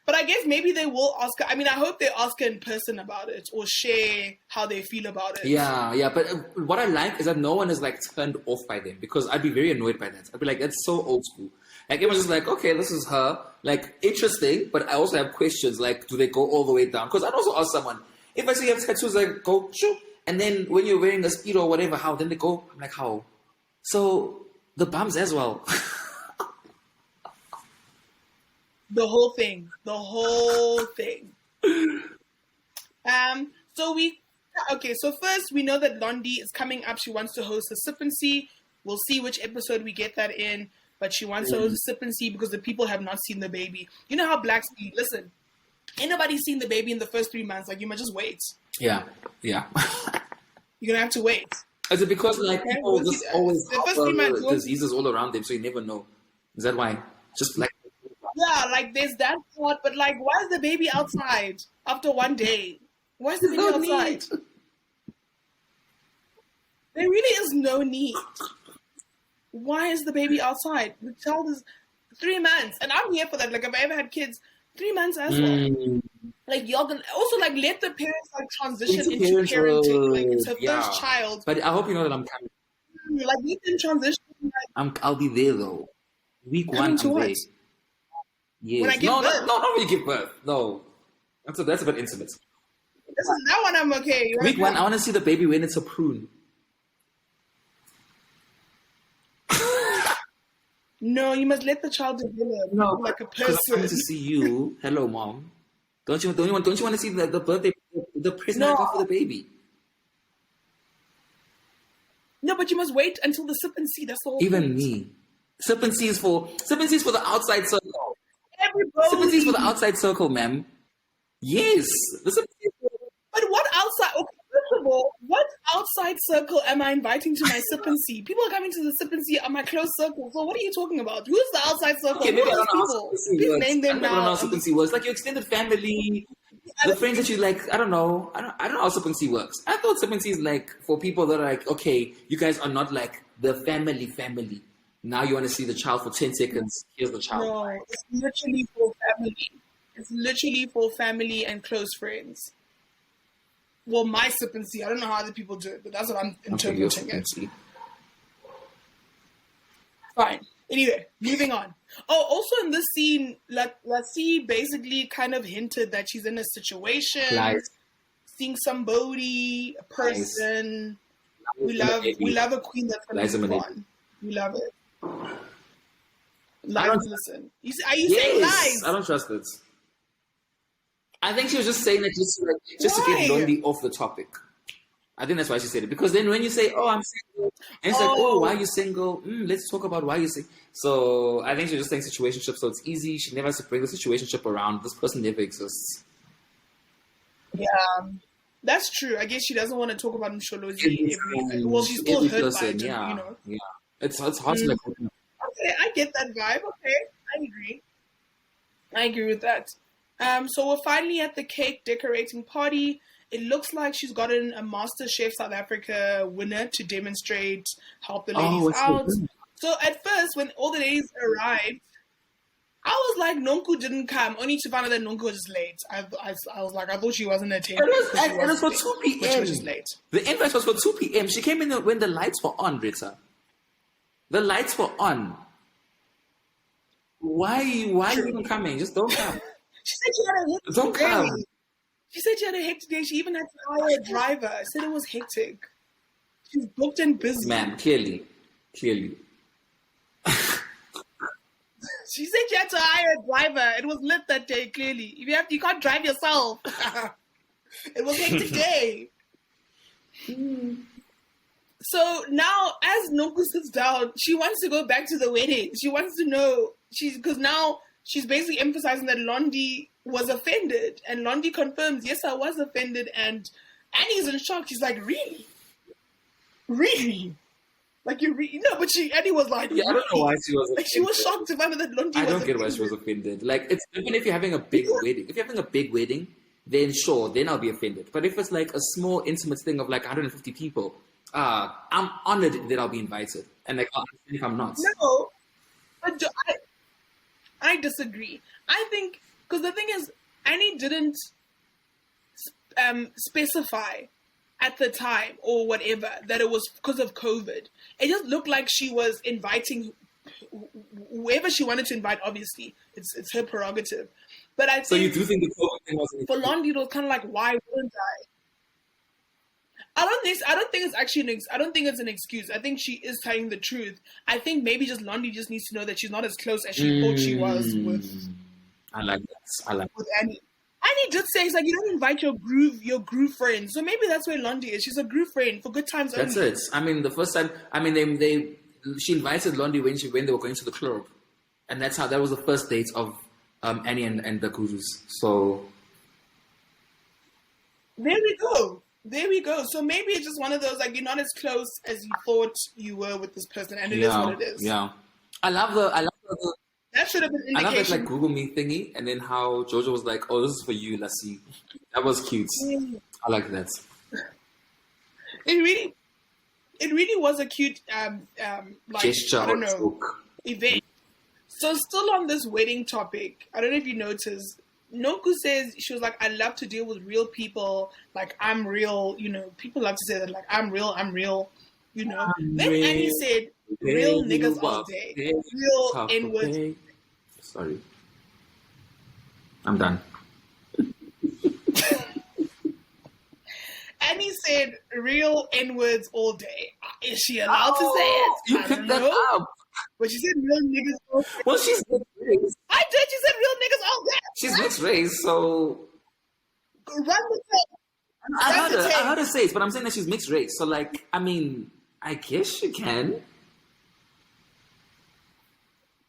But I guess maybe they will ask her. I mean, I hope they ask her in person about it or share how they feel about it. Yeah. But what I like is that no one is like turned off by them, because I'd be very annoyed by that. I'd be like, that's so old school. Like, it was just like, okay, this is her. Like, interesting, but I also have questions. Like, do they go all the way down? Because I'd also ask someone, if I see you have tattoos, like, go, shoo. And then when you're wearing a Speedo or whatever, how? Then they go, I'm like, how? So, the bums as well. The whole thing. So first we know that Londy is coming up. She wants to host a sip and see. We'll see which episode we get that in, but she wants to host a sip and see because the people have not seen the baby. You know how blacks be. Listen, ain't nobody seen the baby in the first 3 months. Like, you might just wait. Yeah. You're gonna have to wait. Is it because like people just always the first 3 months diseases all around them, so you never know? Is that why? Just like, yeah, like there's that part, but like, why is the baby outside after 1 day? Why is the baby outside? There really is no need. Why is the baby outside? The child is 3 months, and I'm here for that. Like, if I ever had kids, 3 months as well. Like, y'all gonna also like let the parents like transition into parenting. Like, it's her first child. But I hope you know that I'm coming. Like, let them transition. Like, I'll be there though. Week 1, I'm there. Yes. When I give birth. No, not when you give birth. No, that's a bit intimate. That one I'm okay. Week 1, I want to see the baby when it's a prune. No, you must let the child develop like a person. I want to see you. Hello, mom. Don't you want to see the birthday, the present I got for the baby? No, but you must wait until the sip and see. That's the whole Even point. me. Sip and see is for the outside circle. Everybody. Sip and see is for the outside circle, ma'am. Yes. But what outside? Okay, outside circle am I inviting to my sip and see? People are coming to the sip and see on my close circle. So what are you talking about? Who's the outside circle? Okay, maybe Who I are don't know those how people? sip and see Please works. name them I don't know now. how sip and see works. Like your extended family, the friends that you like. I don't know. I don't know how sip and see works. I thought sip and see is like for people that are like, okay, you guys are not like the family. Now you want to see the child for 10 seconds. Here's the child. No, it's literally for family. It's literally for family and close friends. Well, my sip and see. I don't know how other people do it, but that's what I'm interpreting it. Fine. Anyway, moving on. Oh, also in this scene, Lassie basically kind of hinted that she's in a situation, seeing somebody, a person. Lies. We love a queen that's going to move on. We love it. Lies, listen. Are you saying lies? I don't trust it. I think she was just saying it just to get Londy off the topic. I think that's why she said it. Because then when you say, oh, I'm single, and it's like, oh, why are you single? Let's talk about why you're single. So I think she's just saying situationship, so it's easy. She never has to bring the situationship around. This person never exists. Yeah, that's true. I guess she doesn't want to talk about Msholozi. Well, she's still hurt by it, yeah, you know. Yeah, it's hard to like. Okay, I get that vibe. Okay, I agree with that. So we're finally at the cake decorating party. It looks like she's gotten a MasterChef South Africa winner to demonstrate, help the ladies out. So at first, when all the ladies arrived, I was like, Nonku didn't come, only to find out that Nonku was just late. I was like, I thought she wasn't attending. It was for 2 p.m. She was just late. The invite was for 2 p.m. She came in when the lights were on, Rita. The lights were on. Why are you even coming? Just don't come. She said she had a hectic Don't day. come. She said she had a hectic day. She even had to hire a driver. I said it was hectic. She's booked and busy. Man, clearly. She said she had to hire a driver. It was lit that day, clearly. You can't drive yourself. It was a hectic day. So now, as Nonku sits down, she wants to go back to the wedding. She wants to know, because now she's basically emphasizing that Londy was offended. And Londy confirms, yes, I was offended. And Annie's in shock. She's like, really? Really? Like, no, but Annie was like, yeah, I don't know why she was offended. Like, she was shocked to find out that Londy was offended. I don't get why she was offended. Like, it's even if you're having a big wedding. If you're having a big wedding, then sure, then I'll be offended. But if it's like a small, intimate thing of like 150 people, I'm honored that I'll be invited. And like, if I'm not. No, but I disagree. I think, because the thing is, Annie didn't specify at the time or whatever that it was because of COVID. It just looked like she was inviting whoever she wanted to invite. Obviously, it's her prerogative. But I think, so you do think the COVID thing was for Londy, it was kind of like, why wouldn't I? I don't think it's actually I don't think it's an excuse. I think she is telling the truth. I think maybe just Londy just needs to know that she's not as close as she thought she was with. I like that. With Annie. Annie did say, it's like, you don't invite your groove friend. So maybe that's where Londy is. She's a groove friend for good times only. That's it. I mean, the first time, she invited Londy when they were going to the club. And that was the first date of Annie and the gurus. So. There we go. So maybe it's just one of those, like, you're not as close as you thought you were with this person. And it is what it is. Yeah. I love the that should have been indication. I love that like Google Me thingy, and then how Jojo was like, "Oh, this is for you, Lassie." That was cute. I like that. It really was a cute like, gesture. I don't know, event. So still on this wedding topic, I don't know if you noticed, Nonku says, she was like, I love to deal with real people. Like, I'm real, you know, people love to say that, like, I'm real, you know. Then Annie said, real niggas all day. Real N-words. Sorry. I'm done. Annie said, real N-words all day. Is she allowed to say it? You picked that up. But she said real niggas all day. Well, she's mixed race. I did. She said real niggas all day. She's mixed race, so... Run the tape. I heard her say it, but I'm saying that she's mixed race. So, like, I mean, I guess she can.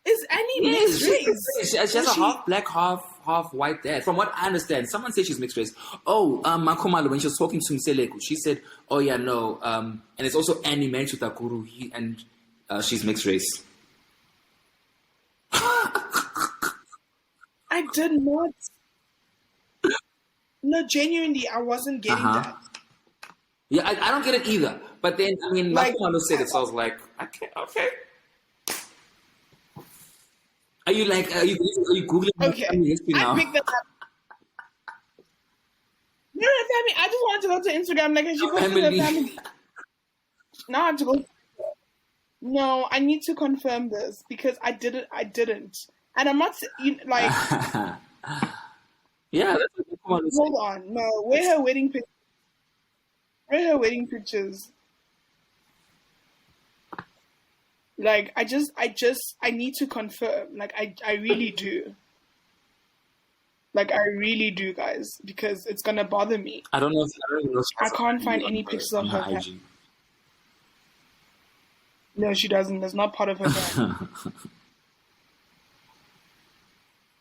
Is Annie mixed race? She has a half black, half half white dad. From what I understand, someone said she's mixed race. Oh, Makomalo, when she was talking to Mseleku, she said, oh yeah, no. And it's also Annie married to Takuru, and she's mixed race. I did not. No, genuinely, I wasn't getting that. Yeah, I don't get it either. But then, I mean, Like, Makomalo said it, so I was like, okay. Are you Googling family history now? I picked that up. No, family. I just wanted to go to Instagram. Like, has she posted her family? Now I have to go. No, I need to confirm this because I didn't. And I'm not like. Yeah, that's what Makomalo said. Hold on. No, where her wedding pictures? Where her wedding pictures? Like, I need to confirm. Like, I really do. Like, I really do, guys, because it's gonna bother me. I don't know. I can't find any pictures of her. IG. No, she doesn't. That's not part of her brand.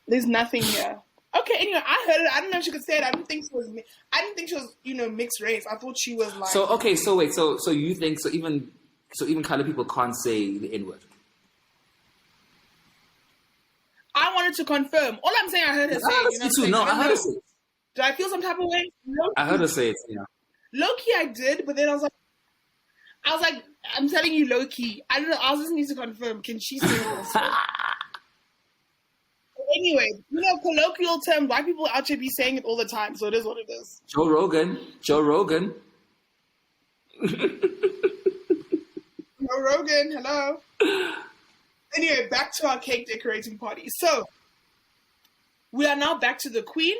There's nothing here. Okay, anyway, I heard it. I don't know if she could say it. I didn't think she was mixed race. I thought she was like. So okay, so wait, so you think even colored people can't say the N-word? I wanted to confirm. All I'm saying, I heard her say it. I heard her say it. Did I feel some type of way? I heard her say it. Yeah. Low-key, I did, but then I was like, I'm telling you, low-key. I don't know. I just need to confirm. Can she say this? Anyway, colloquial term, white people out here be saying it all the time, so it is what it is. Joe Rogan. Joe Rogan, hello. Anyway, back to our cake decorating party. So, we are now back to the Queen.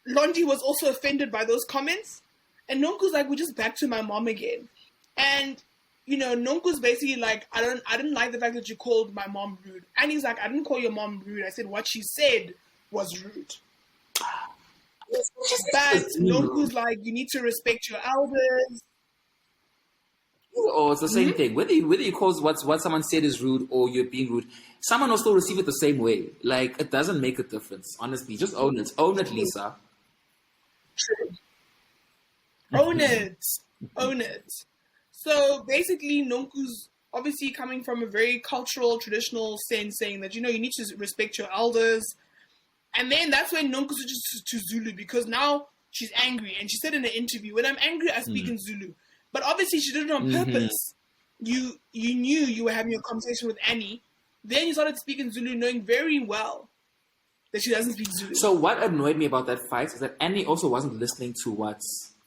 Londy was also offended by those comments. And Nonku's like, we're just back to my mom again. And, Nonku's basically like, I didn't like the fact that you called my mom rude. And he's like, I didn't call your mom rude. I said what she said was rude. But Nonku's like, you need to respect your elders. Or it's the same thing. Whether you call what someone said is rude or you're being rude, someone will still receive it the same way. Like, it doesn't make a difference. Honestly, just own it. Own it, Lisa. True. Own it. Own it. So basically, Nonku's obviously coming from a very cultural, traditional sense, saying that, you need to respect your elders. And then that's when Nonku switches to Zulu because now she's angry. And she said in an interview, when I'm angry, I speak in Zulu. But obviously she did it on purpose. You knew you were having a conversation with Annie. Then you started speaking Zulu knowing very well that she doesn't speak Zulu. So what annoyed me about that fight is that Annie also wasn't listening to what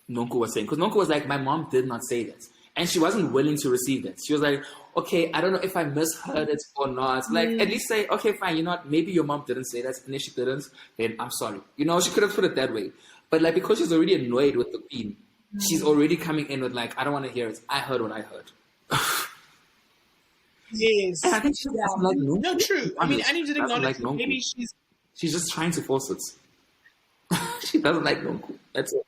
Nonku was saying. Because Nonku was like, my mom did not say that. And she wasn't willing to receive that. She was like, okay, I don't know if I misheard it or not. Like, at least say, okay, fine, maybe your mom didn't say that. And if she didn't, then I'm sorry. She could have put it that way. But like, because she's already annoyed with the Queen, she's already coming in with like, I don't want to hear it. I heard what I heard. Yes. And I think she doesn't like Nonku. No, true. I mean, Annie did acknowledge like maybe she's just trying to force it. She doesn't like Nonku. That's it.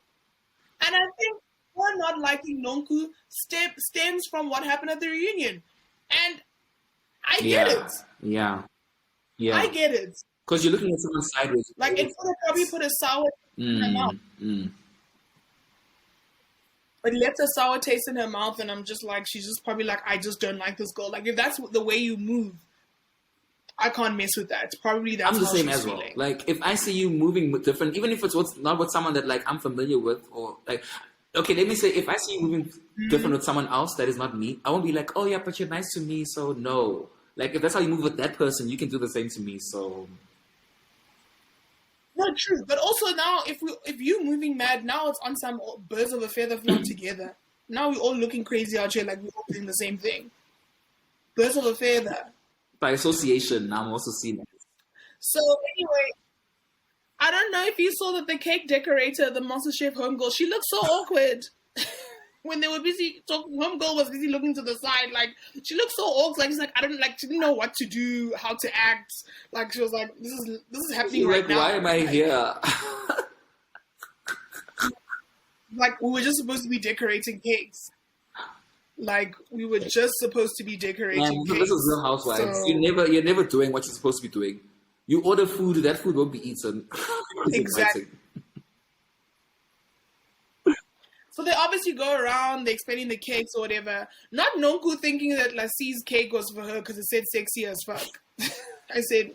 And I think her not liking Nonku stems from what happened at the reunion. And I get it. Yeah. I get it. Because you're looking at someone sideways. Like, it would have probably put a sour taste in her mouth. But it left a sour taste in her mouth, and I'm just like, she's just probably like, I just don't like this girl. Like, if that's the way you move, I can't mess with that. It's probably that's I'm the how same she's as well. feeling. Like, if I see you moving different, even if it's not with someone that like I'm familiar with, or like, okay, let me say, if I see you moving different with someone else that is not me, I won't be like, oh yeah, but you're nice to me, so no. Like, if that's how you move with that person, you can do the same to me, so. No, true. But also now, if you moving mad, now it's on some birds of a feather flock together. Now we're all looking crazy out here like we're all doing the same thing. Birds of a feather. By association, now I'm also seeing it. So anyway, I don't know if you saw that the cake decorator, the MasterChef homegirl, she looked so awkward. When they were busy talking, homegirl was busy looking to the side. Like, she looked so awkward. Like, she's like, she didn't know what to do, how to act. Like, she was like, this is happening right now. Why am I here? Like, we were just supposed to be decorating cakes. Like, we were just supposed to be decorating cakes. This is Real Housewives. So, you're never doing what you're supposed to be doing. You order food, that food won't be eaten. It's Exactly. exciting. So they obviously go around, they're explaining the cakes or whatever. Not Nonku thinking that Lassie's cake was for her because it said sexy as fuck. I said,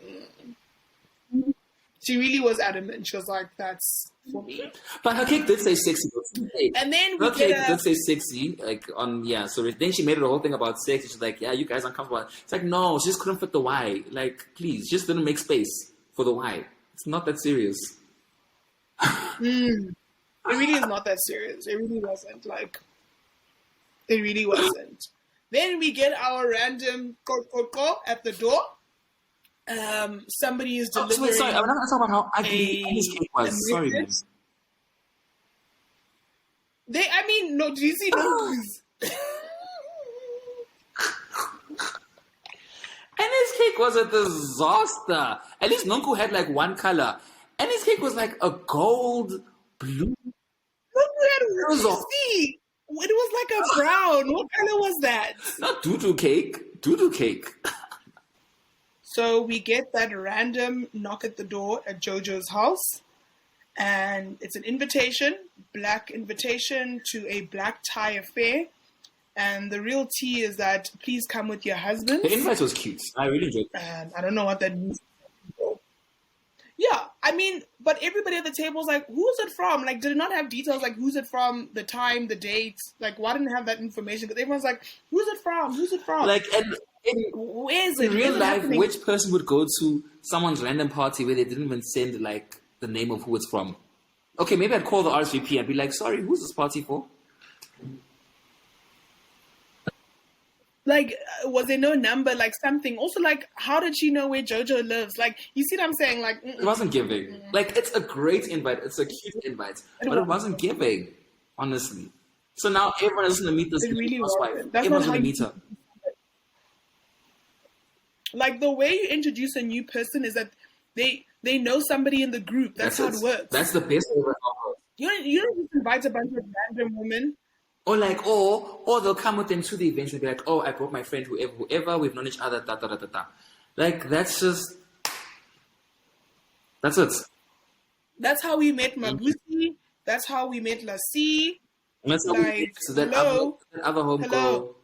She really was adamant. She was like, that's for me. But her cake did say sexy. And then her cake did say sexy, so then she made it a whole thing about sex. She's like, yeah, you guys aren't comfortable. It's like, no, she just couldn't fit the Y. Like, please, just didn't make space for the Y. It's not that serious. It really is not that serious. It really wasn't. It really wasn't. Then we get our random ko at the door. Somebody is delivering. Sorry, I'm not going to talk about how ugly Annie's cake was. Sorry, man. No, do you see Nonku's? Annie's cake was a disaster. At least Nonku had like one color. Annie's cake was like a gold, blue. It was like a brown. What color was that? Not doo-doo cake. Doo-doo cake. So we get that random knock at the door at Jojo's house. And it's an invitation, black invitation to a black tie affair. And the real tea is that please come with your husband. The invite was cute. I really enjoyed it. And I don't know what that means. Yeah, but everybody at the table was like, who's it from? Like, did it not have details like who's it from, the time, the date? Like, why didn't it have that information? Because everyone's like, who's it from? Who's it from? Like, where is it? In real life, which person would go to someone's random party where they didn't even send, like, the name of who it's from? Okay, maybe I'd call the RSVP and be like, sorry, who's this party for? Like, was there no number, like something? Also, like, how did she know where Jojo lives? Like, you see what I'm saying? Like, it wasn't giving. Like, it's a great invite. It's a cute invite. But it wasn't giving, honestly. So now everyone is going to meet this housewife. Everyone's going to meet her. Like, the way you introduce a new person is that they know somebody in the group. That's how it works. That's the best way ever. You don't just invite a bunch of random women. Or they'll come with them to the event and be like, oh, I brought my friend, whoever, we've known each other, da. Like, that's it. That's how we met Mabusi. That's how we met Lassie. That's how that other homegirl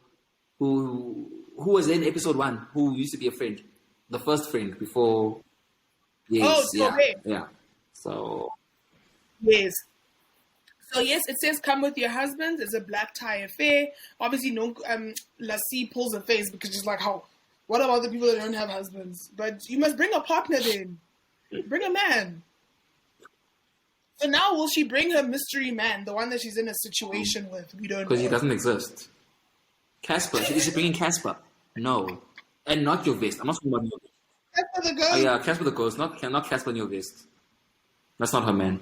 who was in episode 1, who used to be a friend. The first friend before... Yes, yeah. So... Yes. So yes, it says come with your husbands. It's a black tie affair. Obviously, Lassie pulls her face because she's like, "How? What about the people that don't have husbands? But you must bring a partner then. Bring a man." So now, will she bring her mystery man, the one that she's in a situation with? We don't know. Because he doesn't exist. Casper. She should bring in Casper. No, and not your vest. I'm not talking about your vest. Casper the ghost. Oh yeah, Casper the ghost. Not Casper in your vest. That's not her man.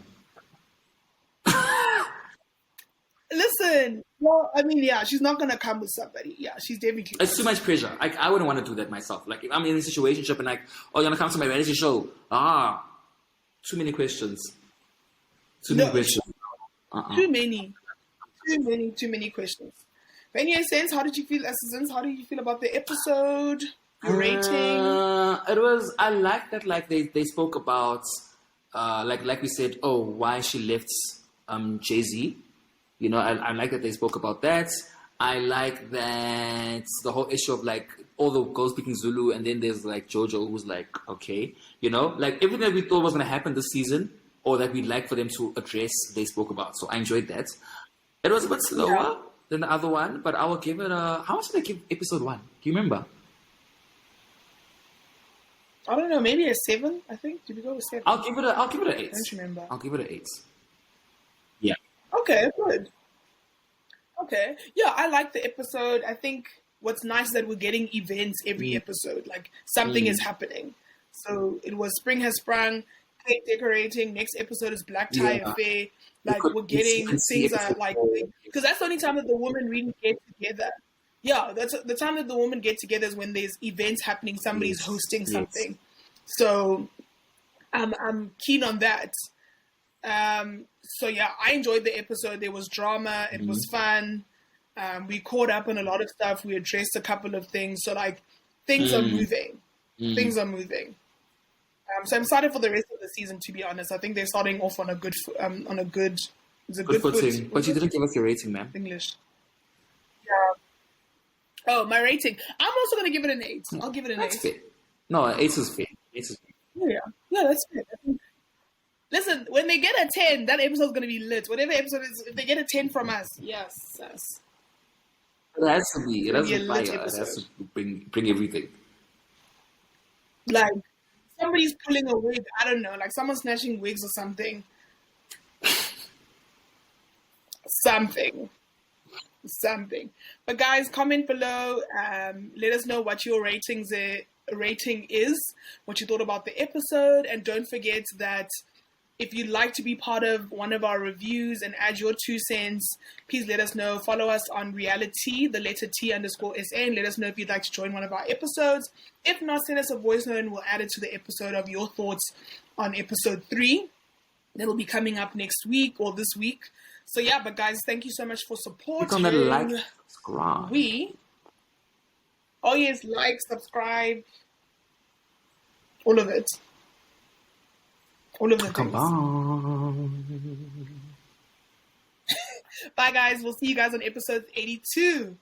Listen, she's not gonna come with somebody. Yeah, she's definitely. It's too much pressure. Like, I wouldn't want to do that myself. Like, if I'm in a situationship and like, oh, you wanna come to my reality show? Too many questions. Too many questions. Too many questions. But in your sense, how did you feel, Assistance? How did you feel about the episode? Your rating? It was. I like that. Like they spoke about, like we said. Oh, why she left Jay-Z. You know, I like that they spoke about that. I like that the whole issue of like all the girls speaking Zulu, and then there's like Jojo who's like, okay, you know, like everything that we thought was going to happen this season or that we'd like for them to address, they spoke about. So I enjoyed that. It was a bit slower than the other one, but I will give it a... How much did I give episode 1? Do you remember? I don't know, maybe a 7, I think. Did we go with 7? I'll give it an 8. I don't remember. I'll give it an 8. Yeah. Okay, good. Okay. Yeah, I like the episode. I think what's nice is that we're getting events every episode. Like, something is happening. So it was Spring Has Sprung, cake decorating. Next episode is Black Tie Affair. Like, we're getting things that, like... Because that's the only time that the women really get together. Yeah, that's the time that the women get together is when there's events happening. Somebody's hosting something. So I'm keen on that. So yeah, I enjoyed the episode. There was drama. It was fun. We caught up on a lot of stuff. We addressed a couple of things. So like things are moving. Things are moving. So I'm excited for the rest of the season. To be honest, I think they're starting off on a good it's a Good good footing. foot. But you didn't give us your rating, ma'am. English. Yeah. Oh, my rating. I'm also going to give it an 8. I'll give it an 8. That's fair. No, 8 is fair. 8 is fair. Yeah, that's fair. Listen, when they get a 10, that episode's going to be lit. Whatever episode is, if they get a 10 from us, yes. It has to be. It has It'll to be a lit fire. It has episode. to bring everything. Like, somebody's pulling a wig. I don't know. Like, someone's snatching wigs or something. Something. But guys, comment below. Let us know what your rating is, what you thought about the episode, and don't forget that if you'd like to be part of one of our reviews and add your 2 cents, please let us know. Follow us on Reali-Tea, the letter T_SA, and let us know if you'd like to join one of our episodes. If not, send us a voice note and we'll add it to the episode of your thoughts on episode 3. That'll be coming up next week or this week. So yeah, but guys, thank you so much for supporting. Click on that like, subscribe. Oh yes, like, subscribe, all of it. All of the Come things. on. Bye guys, we'll see you guys on episode 82.